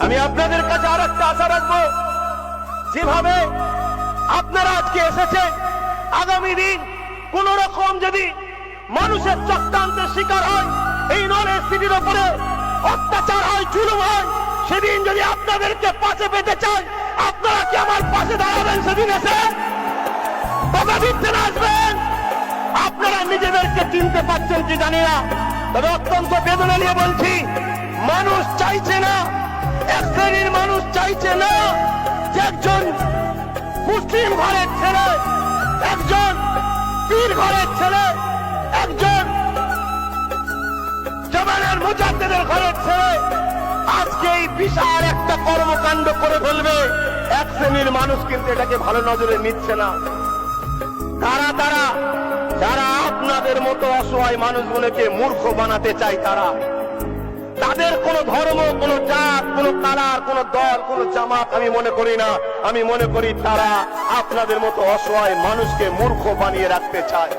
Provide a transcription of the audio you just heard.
আমি আপনাদের কাছে আর একটা আশা রাখবো, যেভাবে আপনারা আজকে এসেছেন, আগামী দিন কোন রকম যদি মানুষের চক্রান্তের শিকার হয়, এই নলেজ সিটির উপরে অত্যাচার হয়, জুলুম হয়, সেদিন যদি আপনাদেরকে পাশে পেতে চান, আপনারা কি আমার পাশে দাঁড়াবেন? সেদিন এসে কথা দিচ্ছেন, আসবেন। আপনারা নিজেদেরকে চিনতে পারছেন কি জানি না, তবে অত্যন্ত বেদনা নিয়ে বলছি, মানুষ চাইছে না, এক শ্রেণীর মানুষ চাইছে না যে একজন মুসলিম ঘরের ছেলে, একজন পীর ঘরের ছেলে, একজন জমানের মুজাদ্দিদের ঘরের ছেলে আজকে এই বিশাল একটা কর্মকাণ্ড করে ফেলবে। এক শ্রেণীর মানুষ কিন্তু এটাকে ভালো নজরে নিচ্ছে না। তারা যারা আপনাদের মতো অসহায় মানুষগুলোকে মূর্খ বানাতে চায়, তাদের কোন ধর্ম, কোন জাত, কোন কালার, কোন দল, কোন জামাত আমি মনে করি না। আমি মনে করি তারা আপনাদের মতো অসহায় মানুষকে মূর্খ বানিয়ে রাখতে চায়।